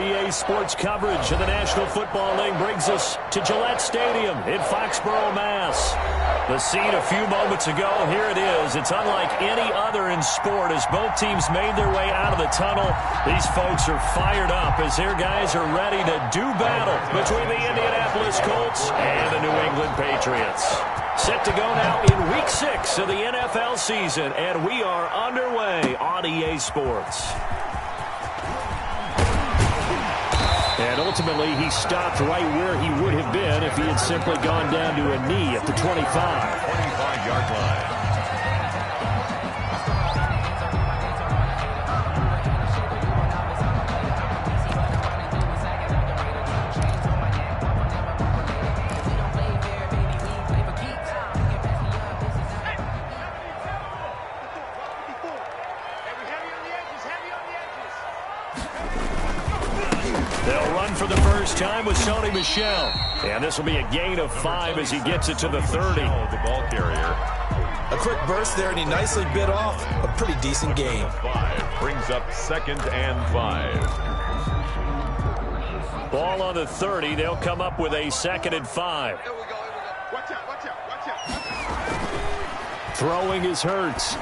EA Sports coverage of the National Football League brings us to Gillette Stadium in Foxborough, Mass. The scene a few moments ago, here it is. It's unlike any other in sport as both teams made their way out of the tunnel. These folks are fired up as their guys are ready to do battle between the Indianapolis Colts and the New England Patriots. Set to go now in Week 6 of the NFL season, and we are underway on EA Sports. And ultimately, he stopped right where he would have been if he had simply gone down to a knee at the 25-yard line. They'll run for the first time with Sony Michel. And this will be a gain of 5 as he gets it to the 30. The ball carrier. A quick burst there, and he nicely bit off a pretty decent gain. 5 brings up 2nd and 5. Ball on the 30. They'll come up with a 2nd and 5. Here we go. Watch out. Throwing is Hurts.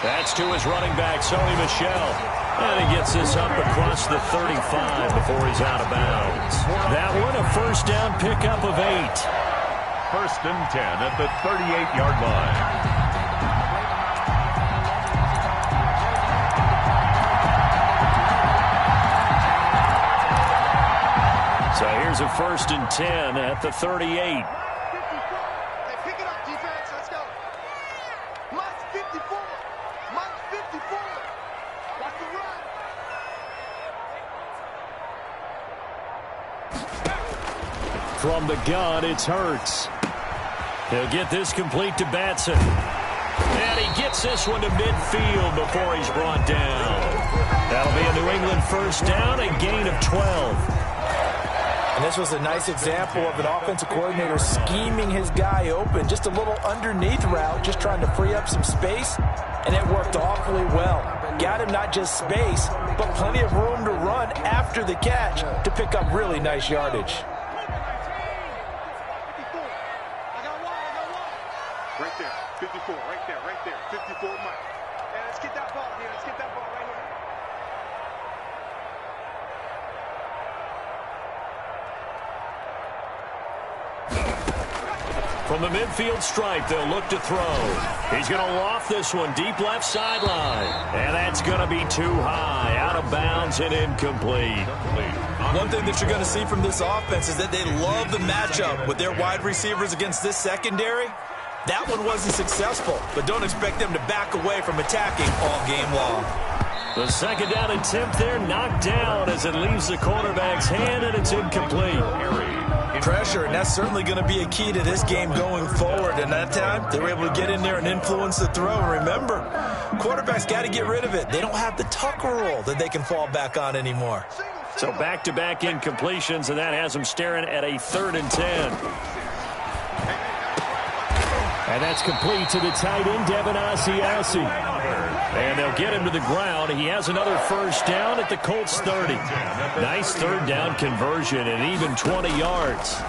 That's to his running back, Sony Michel. And he gets this up across the 35 before he's out of bounds. That one, a first down pickup of 8. 1st and 10 at the 38-yard line. So here's a 1st and 10 at the 38. From the gun, it's Hurts. He'll get this complete to Batson. And he gets this one to midfield before he's brought down. That'll be a New England first down, a gain of 12. And this was a nice example of an offensive coordinator scheming his guy open. Just a little underneath route, just trying to free up some space. And it worked awfully well. Got him not just space, but plenty of room to run after the catch to pick up really nice yardage. Right there, 54, right there, 54, Mike. And let's get that ball here, right here. From the midfield stripe, they'll look to throw. He's going to loft this one deep left sideline. And that's going to be too high, out of bounds and incomplete. One thing that you're going to see from this offense is that they love the matchup with their wide receivers against this secondary. That one wasn't successful, but don't expect them to back away from attacking all game long. The 2nd down attempt there knocked down as it leaves the quarterback's hand, and it's incomplete. Pressure, and that's certainly going to be a key to this game going forward. And that time, they were able to get in there and influence the throw. And remember, quarterbacks got to get rid of it. They don't have the tucker roll that they can fall back on anymore. So back-to-back incompletions, and that has them staring at a 3rd and 10. And that's complete to the tight end, Devin Asiasi. And they'll get him to the ground. He has another first down at the Colts 30. Nice 3rd down conversion and even 20 yards.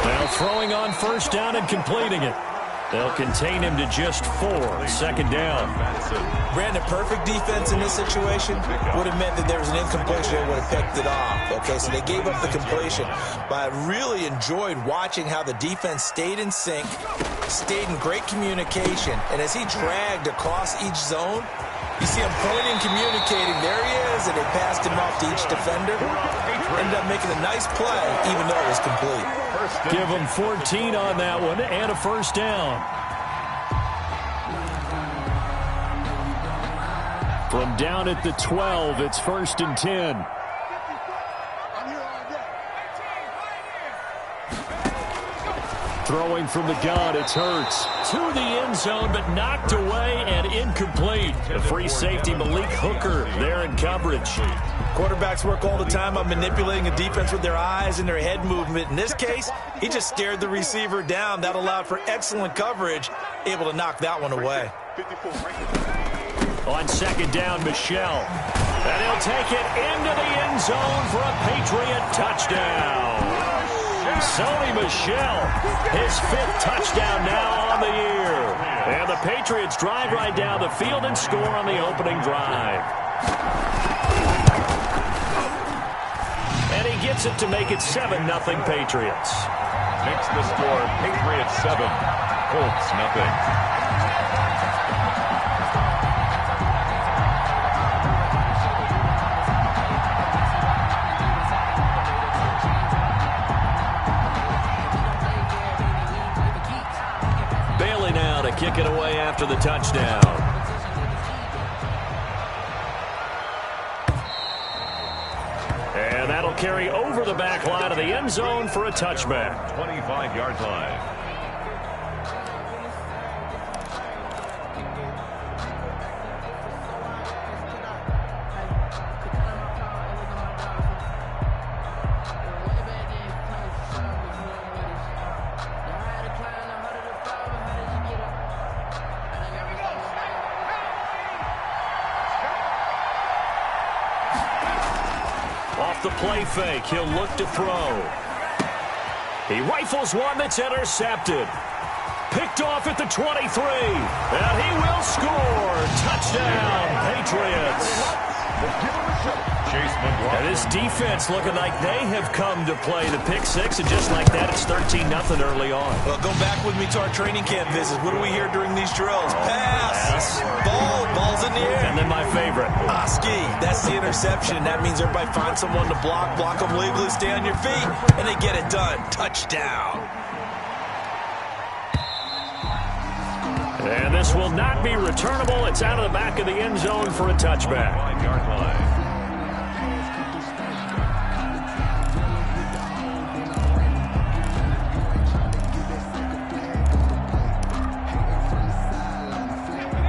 Now throwing on first down and completing it. They'll contain him to just 4. 2nd down. Brandon, perfect defense in this situation would have meant that there was an incompletion and would have picked it off. Okay, so they gave up the completion. But I really enjoyed watching how the defense stayed in sync, stayed in great communication, and as he dragged across each zone, you see him pointing, communicating. There he is, and they passed him off to each defender. Ended up making a nice play, even though it was complete. Give him 14 on that one and a first down. From down at the 12, it's 1st and 10. Throwing from the gun, it's Hurts. To the end zone, but knocked away and incomplete. The free safety, Malik Hooker, there in coverage. Quarterbacks work all the time on manipulating a defense with their eyes and their head movement. In this case, he just stared the receiver down. That allowed for excellent coverage, able to knock that one away. On second down, Michel. And he'll take it into the end zone for a Patriot touchdown. Sony Michel, his 5th touchdown now on the year. And the Patriots drive right down the field and score on the opening drive. And he gets it to make it 7-0 Patriots. Makes the score Patriots 7, Colts nothing. Kick it away after the touchdown. And that'll carry over the back line of the end zone for a touchback. 25-yard line. The play fake. He'll look to throw. He rifles one that's intercepted. Picked off at the 23. And he will score. Touchdown, Patriots. And this defense looking like they have come to play the pick six, and just like that, it's 13-0 early on. Well, go back with me to our training camp visits. What do we hear during these drills? Pass. Ball's in the air. And then my favorite. Ski. That's the interception. That means everybody finds someone to block them legally, stay on your feet, and they get it done. Touchdown. And this will not be returnable. It's out of the back of the end zone for a touchback. 5-yard line.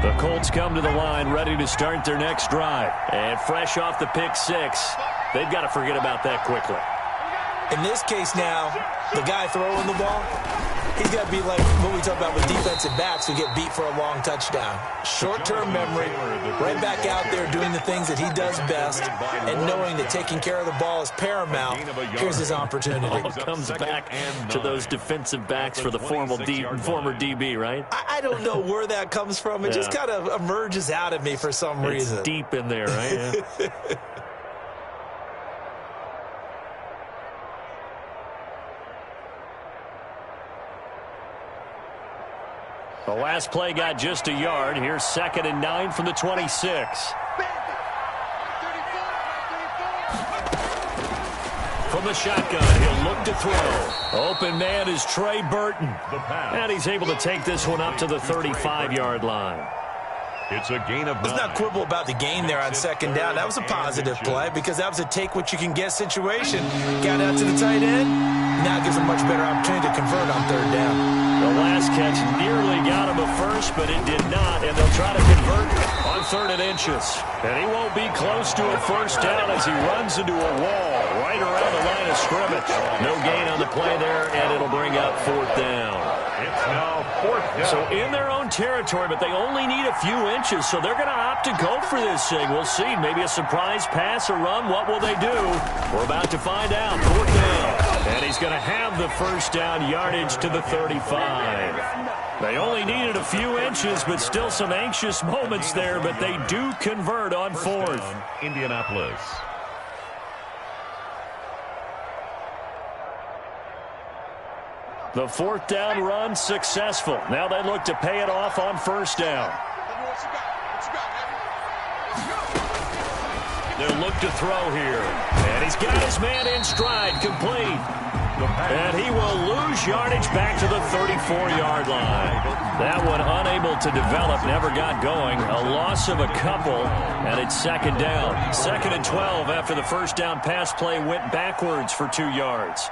The Colts come to the line ready to start their next drive. And fresh off the pick six, they've got to forget about that quickly. In this case now, the guy throwing the ball, he's got to be like what we talk about with defensive backs who get beat for a long touchdown. Short-term memory, right back out there doing the things that he does best, and knowing that taking care of the ball is paramount. Here's his opportunity. It comes back to those defensive backs for the former DB, right? I don't know where that comes from. It just kind of emerges out of me for some reason. It's deep in there, right? Yeah. The last play got just a yard. Here's 2nd and 9 from the 26. From the shotgun, he'll look to throw. Open man is Trey Burton. And he's able to take this one up to the 35-yard line. It's a gain of 9. Let's not quibble about the gain there on 2nd down. That was a positive play because that was a take-what-you-can-get situation. Got out to the tight end. Now it gives a much better opportunity to convert on 3rd down. The last catch nearly got him a first, but it did not, and they'll try to convert on 3rd and inches. And he won't be close to a first down as he runs into a wall right around the line of scrimmage. No gain on the play there, and it'll bring up 4th down. It's now 4th down. So in their own territory, but they only need a few inches, so they're going to opt to go for this thing. We'll see. Maybe a surprise pass or run. What will they do? We're about to find out. 4th down. And he's going to have the first down yardage to the 35. They only needed a few inches, but still some anxious moments there, but they do convert on 4th. Indianapolis. The 4th down run successful. Now they look to pay it off on 1st down. They'll look to throw here. And he's got his man in stride, complete. And he will lose yardage back to the 34-yard line. That one unable to develop, never got going. A loss of a couple, and it's 2nd down. 2nd and 12 after the first down pass play went backwards for 2 yards.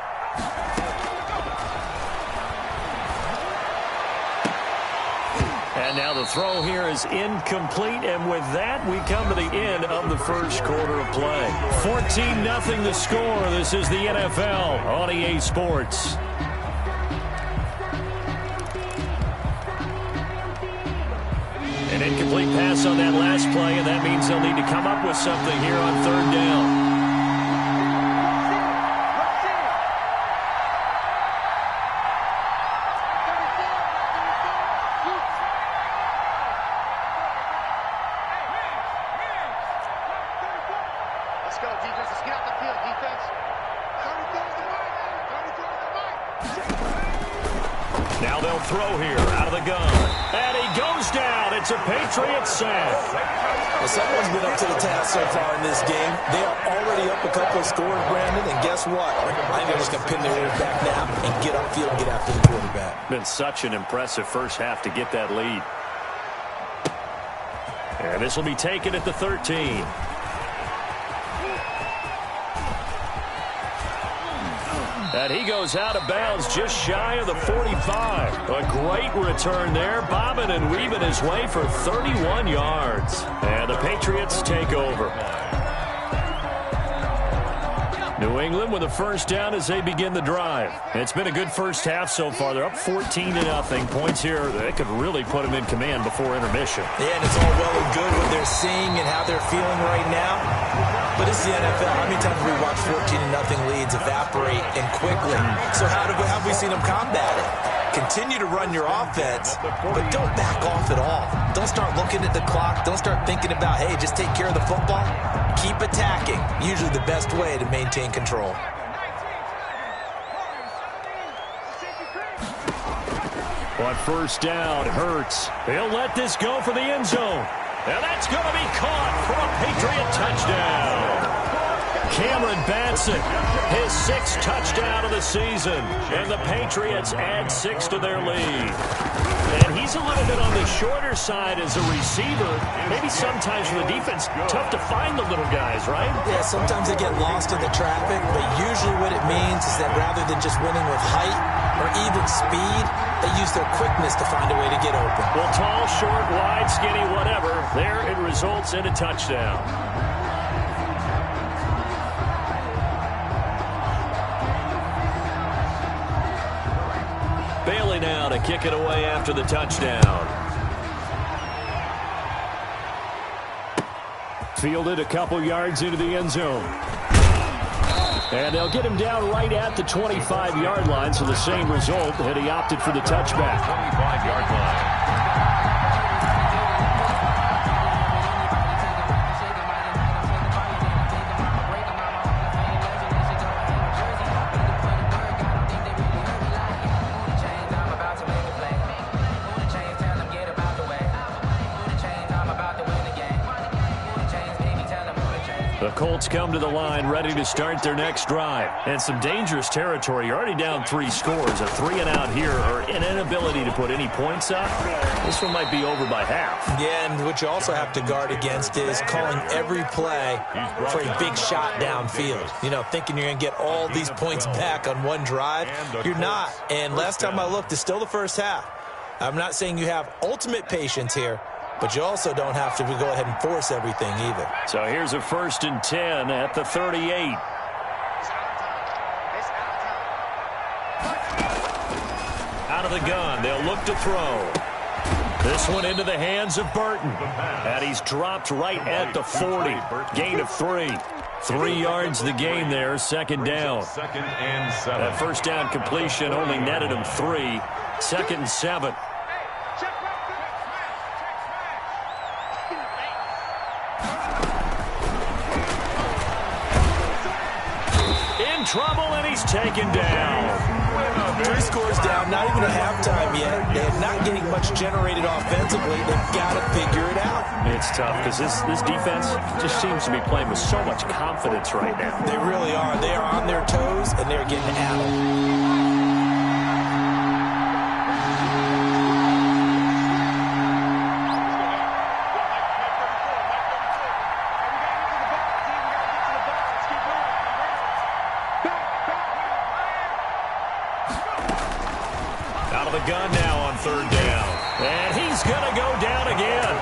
And now the throw here is incomplete, and with that, we come to the end of the first quarter of play. 14-0 the score. This is the NFL on EA Sports. An incomplete pass on that last play, and that means they'll need to come up with something here on third down. Let's go, defense. Let's get out the field, defense. 34's the mic. 34's the mic. Now they'll throw here out of the gun. And he goes down. It's a Patriots sack. Well, someone's been up to the task so far in this game. They are already up a couple of scores, Brandon, and guess what? I think they're just going to pin their ears back now and get upfield and get after the quarterback. Been such an impressive first half to get that lead. And this will be taken at the 13. And he goes out of bounds just shy of the 45. A great return there, bobbing and weaving his way for 31 yards. And the Patriots take over. New England with a first down as they begin the drive. It's been a good first half so far. They're up 14-0. Points here that could really put them in command before intermission. Yeah, and it's all well and good what they're seeing and how they're feeling right now. But it's the NFL. How many times have we watched 14-0 leads evaporate and quickly? So how have we seen them combat it? Continue to run your offense, but don't back off at all. Don't start looking at the clock. Don't start thinking about, hey, just take care of the football. Keep attacking. Usually the best way to maintain control. On first down, Hurts. He'll let this go for the end zone. And that's going to be caught for a Patriot touchdown. Cameron Batson, his 6th touchdown of the season. And the Patriots add 6 to their lead. And he's a little bit on the shorter side as a receiver. Maybe sometimes for the defense, tough to find the little guys, right? Yeah, sometimes they get lost in the traffic, but usually what it means is that rather than just winning with height or even speed, they use their quickness to find a way to get open. Well, tall, short, wide, skinny, whatever, there it results in a touchdown. Bailey now to kick it away after the touchdown. Fielded a couple yards into the end zone. And they'll get him down right at the 25-yard line, so the same result, and he opted for the touchback. 25-yard line. The Colts come to the line ready to start their next drive. And some dangerous territory. You're already down 3 scores. A 3-and-out here or an inability to put any points up. This one might be over by half. Yeah, and what you also have to guard against is calling every play for a big shot downfield. You know, thinking you're going to get all these points back on one drive. You're not. And last time I looked, it's still the first half. I'm not saying you have ultimate patience here, but you also don't have to go ahead and force everything either. So here's a 1st and 10 at the 38. Out of the gun, they'll look to throw. This one into the hands of Burton. And he's dropped right at the 40. Gain of 3. 3 yards the gain there, 2nd down. 2nd and 7. That first down completion only netted him 3. 2nd and 7. Trouble, and he's taken down. 3 scores down, not even at halftime yet. They're not getting much generated offensively. They've got to figure it out. It's tough because this defense just seems to be playing with so much confidence right now. They really are. They are on their toes, and they're getting at them. Gun now on 3rd down. And he's going to go down again.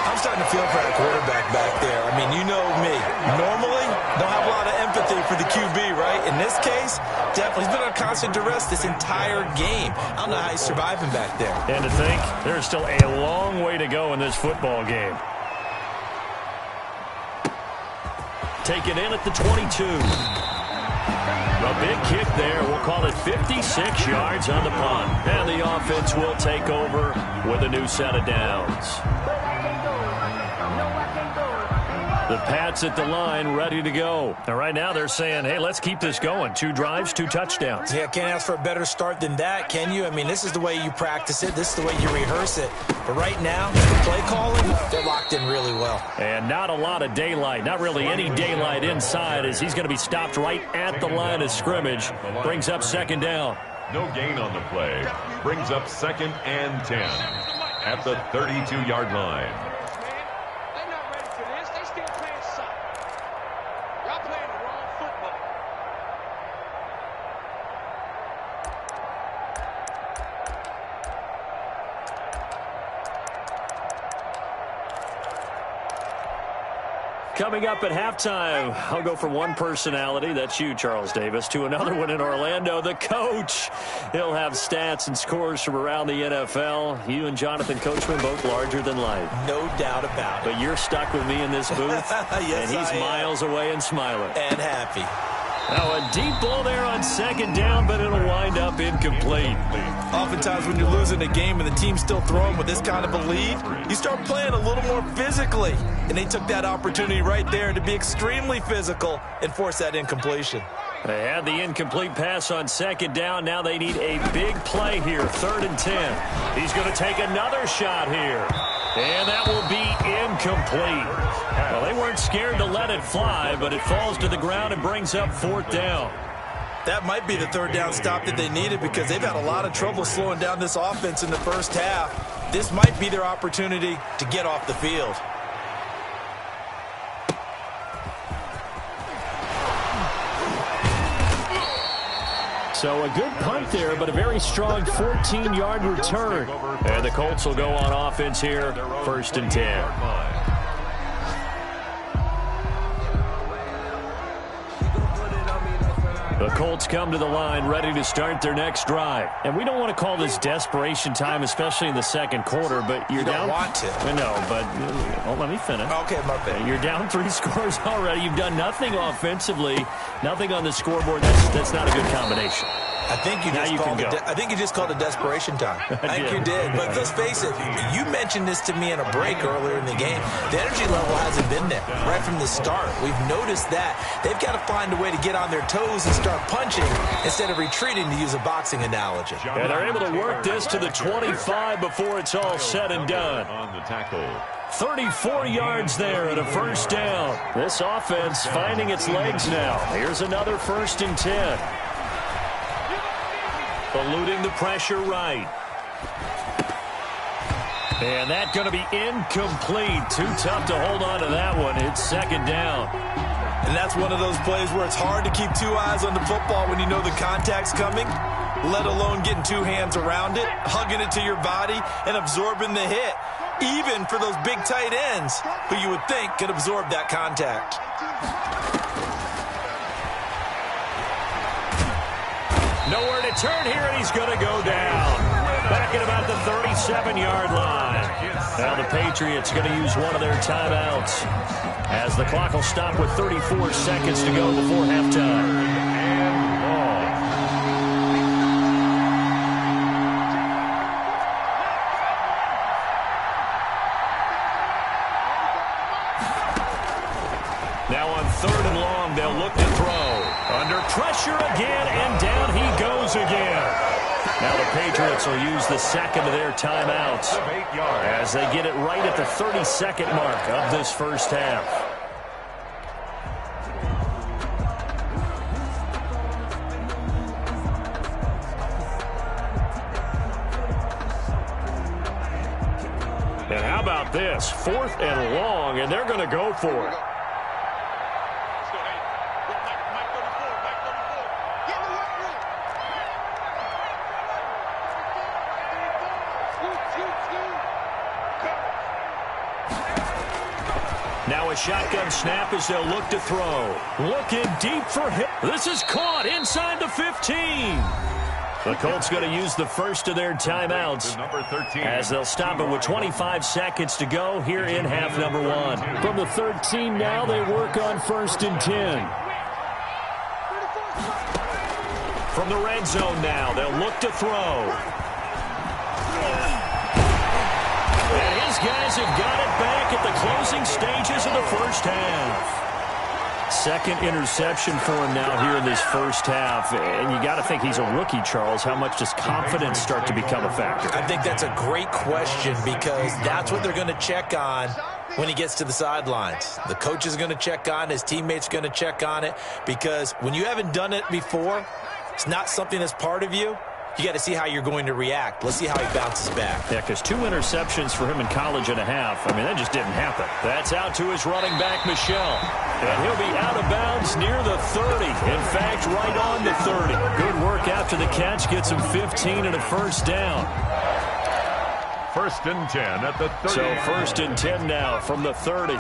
I'm starting to feel for that quarterback back there. I mean, you know me. Normally, don't have a lot of empathy birthday for the QB, right? In this case, definitely. He's been on constant duress this entire game. I don't know how he's surviving back there. And to think, there's still a long way to go in this football game. Taken in at the 22. A big kick there. We'll call it 56 yards on the punt. And the offense will take over with a new set of downs. The Pats at the line, ready to go. And right now they're saying, hey, let's keep this going. 2 drives, 2 touchdowns. Yeah, can't ask for a better start than that, can you? I mean, this is the way you practice it. This is the way you rehearse it. But right now, the play calling, they're locked in really well. And not a lot of daylight, not really any daylight inside, as he's going to be stopped right at the line of scrimmage. Brings up 2nd down. No gain on the play. Brings up 2nd and 10 at the 32-yard line. Coming up at halftime, I'll go from one personality, that's you, Charles Davis, to another one in Orlando, the coach. He'll have stats and scores from around the NFL. You and Jonathan Coachman, both larger than life. No doubt about it. But you're stuck with me in this booth, yes, and he's miles away and smiling. And happy. Now a deep ball there on 2nd down, but it'll wind up incomplete. Oftentimes when you're losing a game and the team's still throwing with this kind of a lead, you start playing a little more physically. And they took that opportunity right there to be extremely physical and force that incompletion. They had the incomplete pass on 2nd down. Now they need a big play here, 3rd and 10. He's going to take another shot here. And that will be incomplete. Well, they weren't scared to let it fly, but it falls to the ground and brings up 4th down. That might be the 3rd down stop that they needed because they've had a lot of trouble slowing down this offense in the first half. This might be their opportunity to get off the field. So a good punt there, but a very strong 14-yard return. And the Colts will go on offense here, 1st and 10. The Colts come to the line ready to start their next drive. And we don't want to call this desperation time, especially in the 2nd quarter, but you're down. You don't want to. No, but let me finish. Okay, my bad. You're down 3 scores already. You've done nothing offensively, nothing on the scoreboard. That's not a good combination. I think you just called it desperation time. I think you did. But let's face it, you mentioned this to me in a break earlier in the game. The energy level hasn't been there right from the start. We've noticed that. They've got to find a way to get on their toes and start punching instead of retreating, to use a boxing analogy. And they're able to work this to the 25 before it's all said and done. On the tackle. 34 yards there and a 1st down. This offense finding its legs now. Here's another 1st and 10. Eluding the pressure right. And that's going to be incomplete. Too tough to hold on to that one. It's 2nd down. And that's one of those plays where it's hard to keep 2 eyes on the football when you know the contact's coming, let alone getting 2 hands around it, hugging it to your body, and absorbing the hit, even for those big tight ends who you would think could absorb that contact. Nowhere to turn here, and he's going to go down. Back at about the 37-yard line. Now the Patriots going to use one of their timeouts as the clock will stop with 34 seconds to go before halftime. Now on 3rd and long, they'll look to throw. Under pressure again, and down he goes again. Now the Patriots will use the 2nd of their timeouts as they get it right at the 32nd mark of this first half. And how about this? 4th and long, and they're going to go for it. Now a shotgun snap as they'll look to throw. Looking deep for him. This is caught inside the 15. The Colts going to use the first of their timeouts as they'll stop it with 25 seconds to go here in half number 1. From the 13 now, they work on 1st and 10. From the red zone now, they'll look to throw. And his guys have got it back at the closing stages of the first half. Second interception for him now here in this first half. And you got to think he's a rookie, Charles. How much does confidence start to become a factor? I think that's a great question because that's what they're going to check on when he gets to the sidelines. The coach is going to check on, his teammates are going to check on it, because when you haven't done it before, it's not something that's part of you. You got to see how you're going to react. Let's see how he bounces back. Yeah, because 2 interceptions for him in college and a half. I mean, that just didn't happen. That's out to his running back, Michel. And he'll be out of bounds near the 30. In fact, right on the 30. Good work after the catch. Gets him 15 and a first down. 1st and 10 at the 30. So 1st and 10 now from the 30.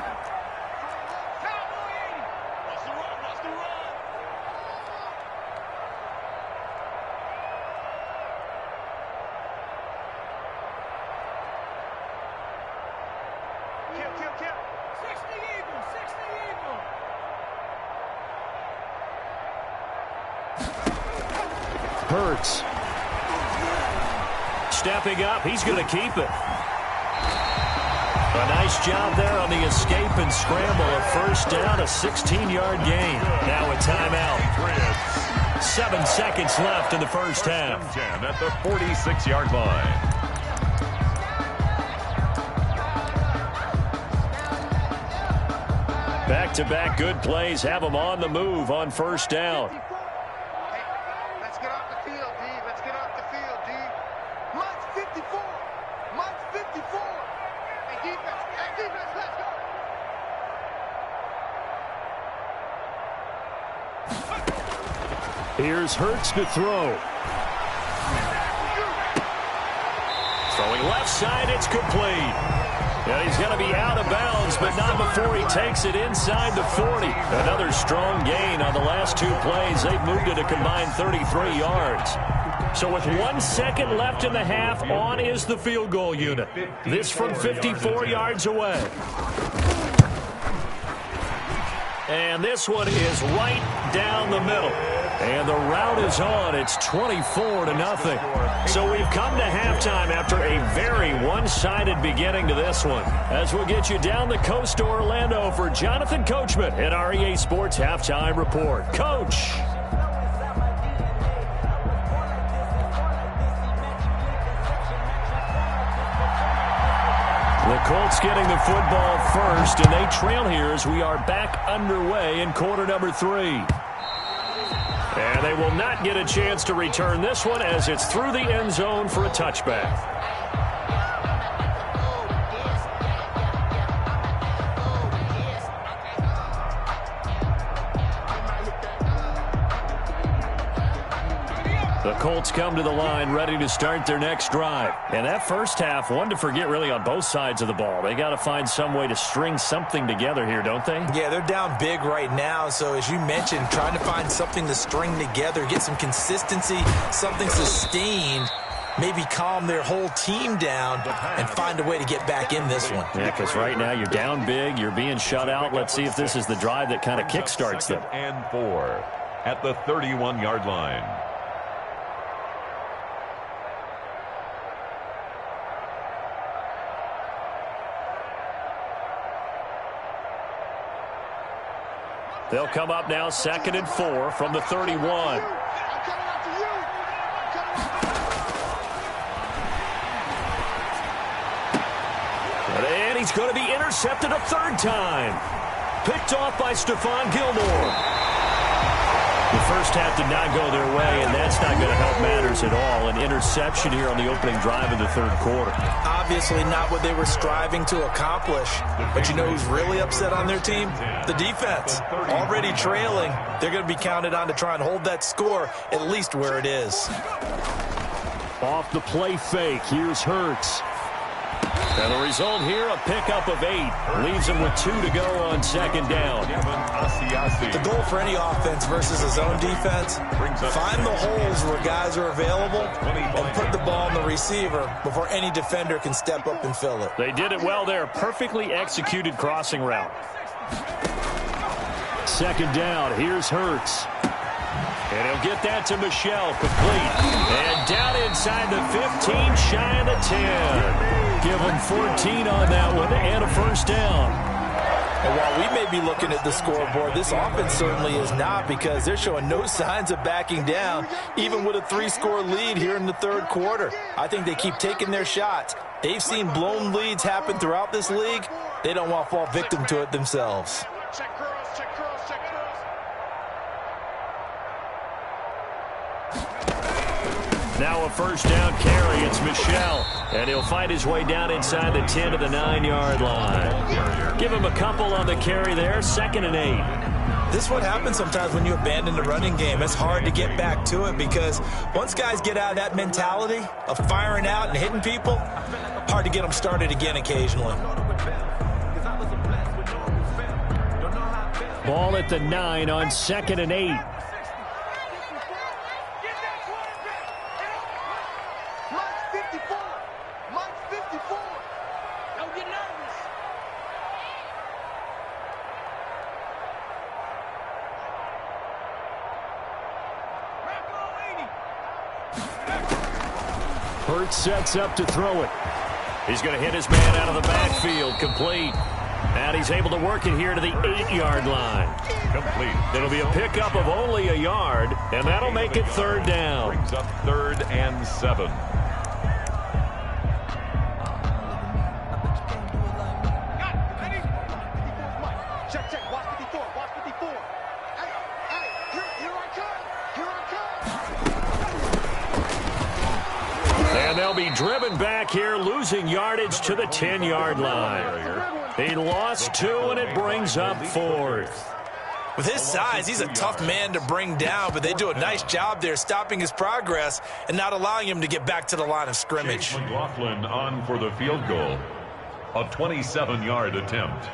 Hurts. Stepping up. He's going to keep it. A nice job there on the escape and scramble. A first down, a 16-yard gain. Now a timeout. 7 seconds left in the first half. 10 at the 46-yard line. Back-to-back good plays have them on the move on first down. Let's get off the field, D. Let's get off the field, D. Mike's 54. Mike's 54. Hey, defense, let's go. Here's Hurts to throw. Throwing left side, it's complete. And he's going to be out of bounds, but not before he takes it inside the 40. Another strong gain on the last 2 plays. They've moved it a combined 33 yards. So with 1 second left in the half, on is the field goal unit. This from 54 yards away. And this one is right down the middle. And the route is on. It's 24-0. So we've come to halftime after a very one-sided beginning to this one. As we'll get you down the coast to Orlando for Jonathan Coachman at our EA Sports Halftime Report. Coach. The Colts getting the football first, and they trail here as we are back underway in quarter number 3. And they will not get a chance to return this one as it's through the end zone for a touchback. The Colts come to the line ready to start their next drive. And that first half, one to forget really on both sides of the ball. They got to find some way to string something together here, don't they? Yeah, they're down big right now. So as you mentioned, trying to find something to string together, get some consistency, something sustained, maybe calm their whole team down and find a way to get back in this one. Yeah, because right now you're down big, you're being shut out. Let's see if this is the drive that kind of kickstarts them. 2nd and 4 at the 31-yard line. They'll come up now 2nd and 4 from the 31. And he's going to be intercepted a 3rd time. Picked off by Stephon Gilmore. The first half did not go their way, and that's not going to help matters at all. An interception here on the opening drive of the 3rd quarter. Obviously not what they were striving to accomplish. But you know who's really upset on their team? The defense. Already trailing. They're going to be counted on to try and hold that score at least where it is. Off the play fake. Here's Hurts. And the result here, a pickup of 8. Leaves him with 2 to go on second down. The goal for any offense versus a zone defense, find the holes where guys are available and put the ball on the receiver before any defender can step up and fill it. They did it well there. Perfectly executed crossing route. Second down. Here's Hurts. And he'll get that to Michel, complete. And down inside the 15, shy of the 10. Give him 14 on that one and a first down. And while we may be looking at the scoreboard, this offense certainly is not, because they're showing no signs of backing down, even with a 3-score lead here in the third quarter. I think they keep taking their shots. They've seen blown leads happen throughout this league. They don't want to fall victim to it themselves. Check curls, check curls, check curls. Now a first down carry. It's Michel. And he'll fight his way down inside the 10 to the 9-yard line. Give him a couple on the carry there. 2nd and 8. This is what happens sometimes when you abandon the running game. It's hard to get back to it, because once guys get out of that mentality of firing out and hitting people, hard to get them started again occasionally. Ball at the 9 on 2nd and 8. Hurts sets up to throw it. He's going to hit his man out of the backfield. Complete. And he's able to work it here to the 8-yard line. Complete. It'll be a pickup of only a yard, and that'll make it 3rd down. Brings up 3rd and 7. Check, check. Watch 54. Watch 54. Hey, here I come. Here I come. And they'll be driven back here, losing yardage to the 10-yard line. He lost 2, and it brings up 4th. With his size, he's a tough man to bring down, but they do a nice job there stopping his progress and not allowing him to get back to the line of scrimmage. Chase McLaughlin on for the field goal. A 27-yard attempt.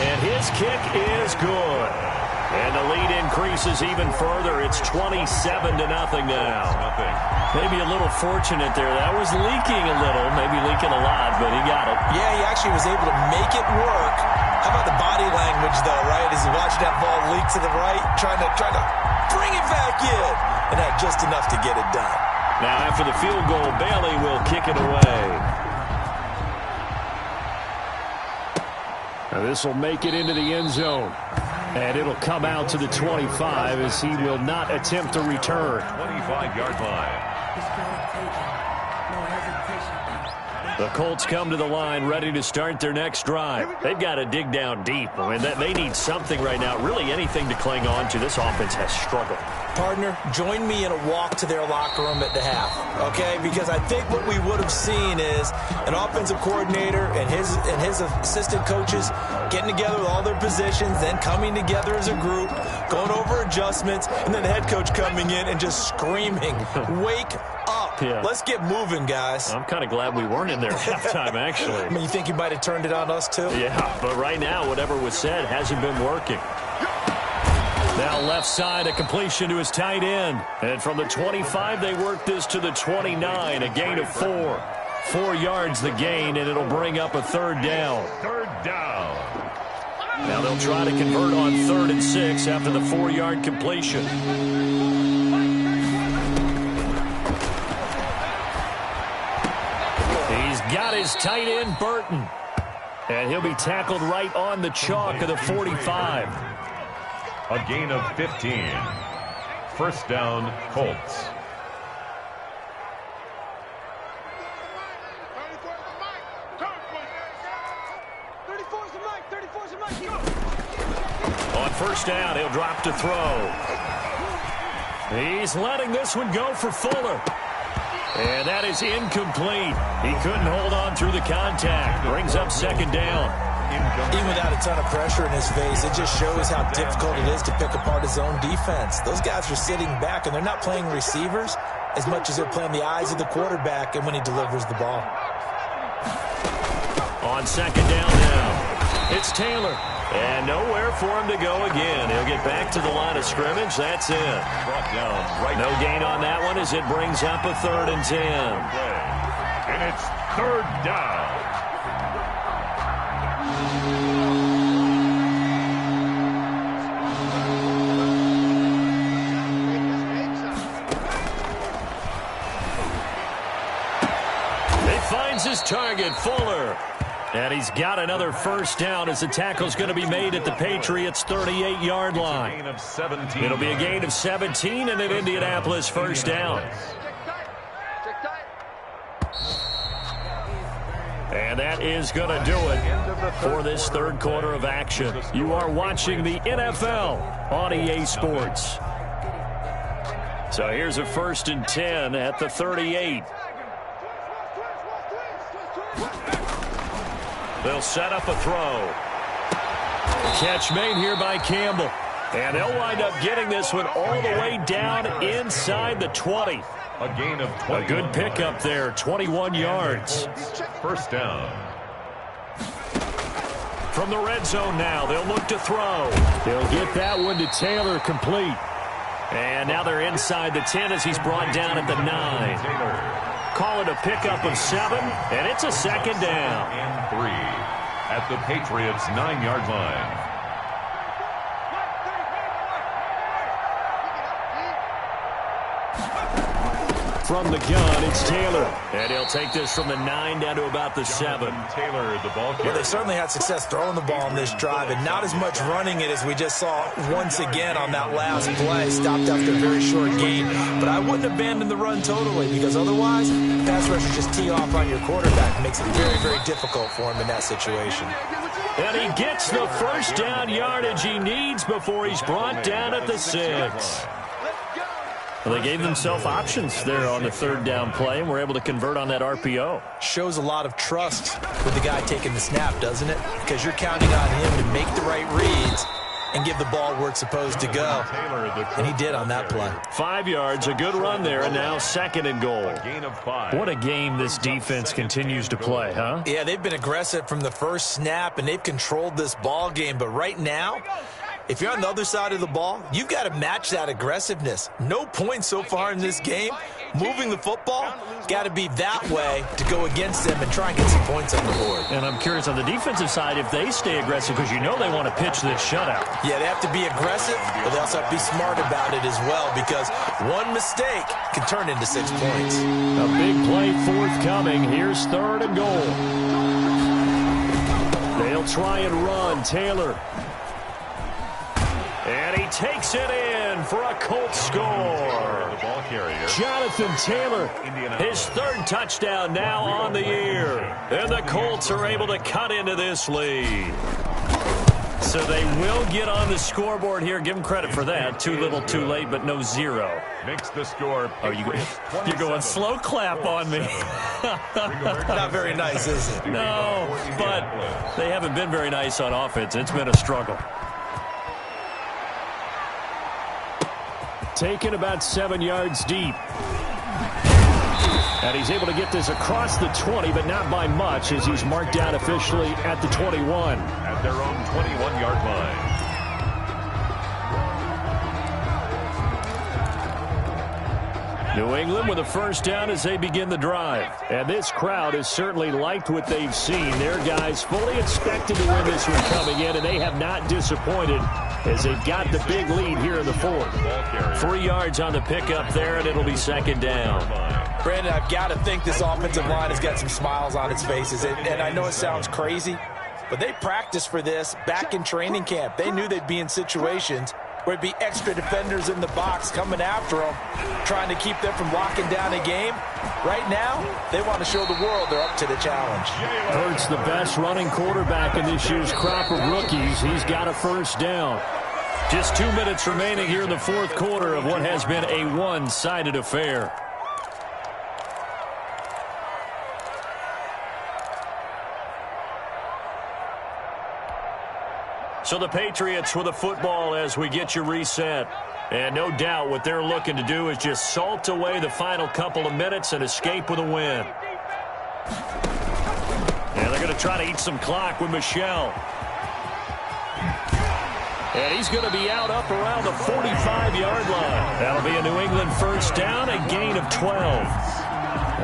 And his kick is good. And the lead increases even further. It's 27-0 now. Maybe a little fortunate there. That was leaking a little, maybe leaking a lot, but he got it. Yeah, he actually was able to make it work. How about the body language, though, right? As he watched that ball leak to the right, trying to bring it back in, and had just enough to get it done. Now, after the field goal, Bailey will kick it away. Now, this will make it into the end zone. And it'll come out to the 25 as he will not attempt to return. 25-yard line. The Colts come to the line ready to start their next drive. They've got to dig down deep. I mean, they need something right now, really anything to cling on to. This offense has struggled. Partner, join me in a walk to their locker room at the half, okay? Because I think what we would have seen is an offensive coordinator and his assistant coaches getting together with all their positions, then coming together as a group, going over adjustments, and then the head coach coming in and just screaming, "Wake up. Yeah. Let's get moving, guys." I'm kind of glad we weren't in there at halftime, actually. I mean, you think you might have turned it on us, too? Yeah, but right now, whatever was said hasn't been working. Now left side, a completion to his tight end. And from the 25, they work this to the 29, a gain of 4. 4 yards the gain, and it'll bring up a 3rd down. 3rd down. Now they'll try to convert on 3rd and 6 after the 4-yard completion. He's got his tight end, Burton. And he'll be tackled right on the chalk of the 45. A gain of 15. 1st down, Colts. On 1st down, he'll drop to throw. He's letting this one go for Fuller. And that is incomplete. He couldn't hold on through the contact. Brings up 2nd down. Even without a ton of pressure in his face, it just shows how difficult it is to pick apart his own defense. Those guys are sitting back, and they're not playing receivers as much as they're playing the eyes of the quarterback and when he delivers the ball. On second down now, it's Taylor. And nowhere for him to go again. He'll get back to the line of scrimmage. That's it. No gain on that one as it brings up a 3rd and 10. And it's 3rd down. He finds his target, Fuller. And he's got another first down as the tackle's going to be made at the Patriots' 38-yard line. It'll be a gain of 17 and an Indianapolis first down. And that is going to do it for this 3rd quarter of action. You are watching the NFL on EA Sports. So here's a 1st and 10 at the 38. They'll set up a throw. Catch made here by Campbell. And they'll wind up getting this one all the way down inside the 20. A gain of 20. A good pickup there, 21 yards. First down. From the red zone now, they'll look to throw. They'll get that one to Taylor, complete. And now they're inside the 10 as he's brought down at the 9. Call it a pickup of 7, and it's a 2nd down. And 3 at the Patriots' 9-yard line. From the gun, it's Taylor. And he'll take this from the 9 down to about the 7. Taylor, the ball carrier. Well, they certainly had success throwing the ball on this drive, and not as much running it as we just saw once again on that last play. Stopped after a very short gain. But I wouldn't abandon the run totally, because otherwise, pass rushers just tee off on your quarterback. It makes it very, very difficult for him in that situation. And he gets the first down yardage he needs before he's brought down at the 6. Well, they gave themselves options there on the 3rd down play and were able to convert on that RPO. Shows a lot of trust with the guy taking the snap, doesn't it? Because you're counting on him to make the right reads and give the ball where it's supposed to go. And he did on that play. 5 yards, a good run there, and now 2nd and goal. Gain of 5. What a game this defense continues to play, huh? Yeah, they've been aggressive from the first snap, and they've controlled this ball game. But right now, if you're on the other side of the ball, you've got to match that aggressiveness. No points so far in this game. Moving the football, got to be that way to go against them and try and get some points on the board. And I'm curious on the defensive side if they stay aggressive, because you know they want to pitch this shutout. Yeah, they have to be aggressive, but they also have to be smart about it as well, because one mistake can turn into 6 points. A big play forthcoming. Here's 3rd and goal. They'll try and run. Taylor. And he takes it in for a Colts score. The ball carrier. Jonathan Taylor, his 3rd touchdown now on the year. And the Colts are able to cut into this lead. So they will get on the scoreboard here. Give them credit for that. Too little, too late, but no 0. Makes the score. Oh, you're going slow clap on me. Not very nice, is it? No, but they haven't been very nice on offense. It's been a struggle. Taken about 7 yards deep. And he's able to get this across the 20, but not by much, as he's marked down officially at the 21. At their own 21-yard line. New England with a first down as they begin the drive. And this crowd has certainly liked what they've seen. Their guys fully expected to win this one coming in, and they have not disappointed as they've got the big lead here in the 4th. 3 yards on the pickup there, and it'll be 2nd down. Brandon, I've got to think this offensive line has got some smiles on its faces. And I know it sounds crazy, but they practiced for this back in training camp. They knew they'd be in situations where it'd be extra defenders in the box coming after them, trying to keep them from locking down a game. Right now, they want to show the world they're up to the challenge. Hurts the best running quarterback in this year's crop of rookies. He's got a first down. Just 2 minutes remaining here in the 4th quarter of what has been a one-sided affair. So the Patriots with the football as we get you reset. And no doubt what they're looking to do is just salt away the final couple of minutes and escape with a win. And they're going to try to eat some clock with Michel. And he's going to be out up around the 45-yard line. That'll be a New England first down, a gain of 12.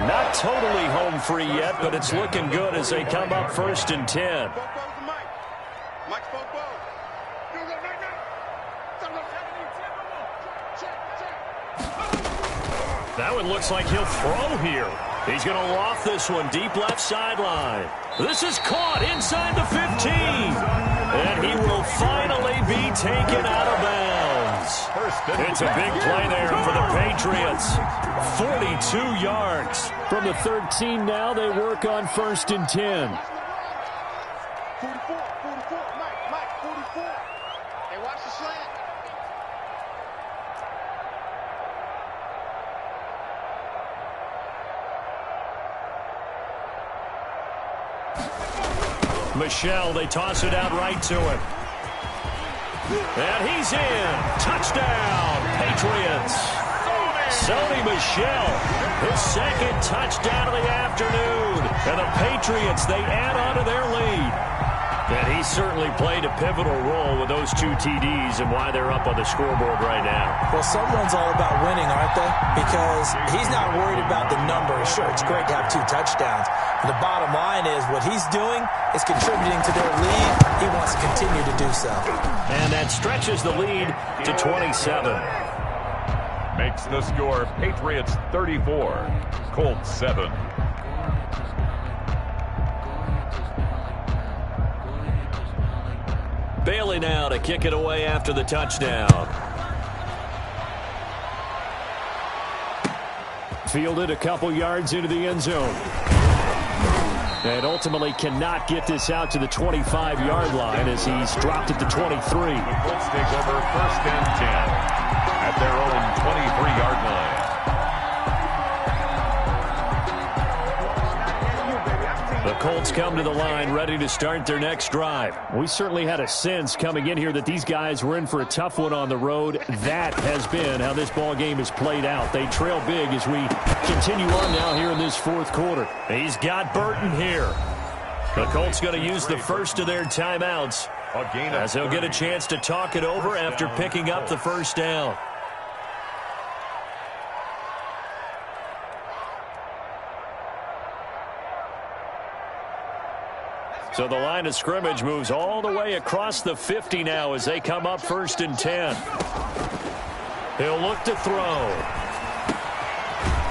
Not totally home free yet, but it's looking good as they come up first and 10. That one looks like he'll throw here. He's going to loft this one deep left sideline. This is caught inside the 15. And he will finally be taken out of bounds. It's a big play there for the Patriots. 42 yards. From the 13 now, they work on first and 10. 44, 44, Mike, 44. Hey, watch the slant. Michel, they toss it out right to him. And he's in. Touchdown, Patriots. Sony Michel, his second touchdown of the afternoon. And the Patriots, they add on to their lead. And he certainly played a pivotal role with those two TDs and why they're up on the scoreboard right now. Well, someone's all about winning, aren't they? Because he's not worried about the number. Sure, it's great to have 2 touchdowns. But the bottom line is what he's doing is contributing to their lead. He wants to continue to do so. And that stretches the lead to 27. Makes the score Patriots 34, Colts 7. Bailey now to kick it away after the touchdown. Fielded a couple yards into the end zone. And ultimately cannot get this out to the 25-yard line as he's dropped it to 23. The Colts take over first and 10 at their own 23-yard line. The Colts come to the line ready to start their next drive. We certainly had a sense coming in here that these guys were in for a tough one on the road. That has been how this ball game has played out. They trail big as we continue on now here in this fourth quarter. He's got Burton here. The Colts going to use the first of their timeouts as he'll get a chance to talk it over after picking up the first down. So the line of scrimmage moves all the way across the 50 now as they come up first and 10. He'll look to throw.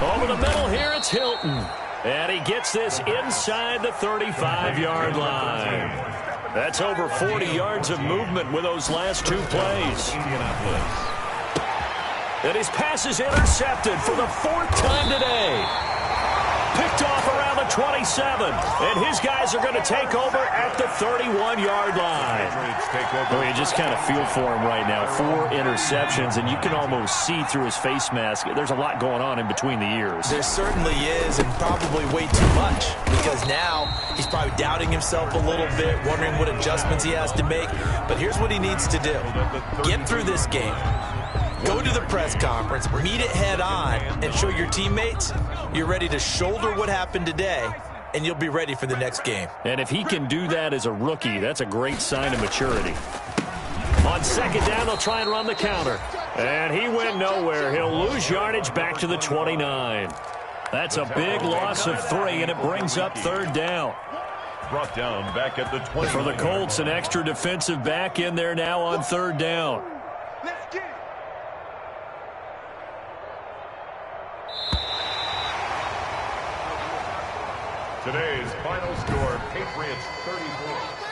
Over the middle here, it's Hilton. And he gets this inside the 35-yard line. That's over 40 yards of movement with those last 2 plays. And his pass is intercepted for the 4th time today. Picked off around the 27, and his guys are going to take over at the 31-yard line. You just kind of feel for him right now. 4 interceptions, and you can almost see through his face mask. There's a lot going on in between the ears. There certainly is, and probably way too much, because now he's probably doubting himself a little bit, wondering what adjustments he has to make. But here's what he needs to do. Get through this game. Go to the press conference, meet it head on, and show your teammates you're ready to shoulder what happened today, and you'll be ready for the next game. And if he can do that as a rookie, that's a great sign of maturity. On second down, they'll try and run the counter. And he went nowhere. He'll lose yardage back to the 29. That's a big loss of 3, and it brings up third down. Brought down back at the 20. For the Colts, an extra defensive back in there now on third down. Let's get it. Today's final score, Patriots 34.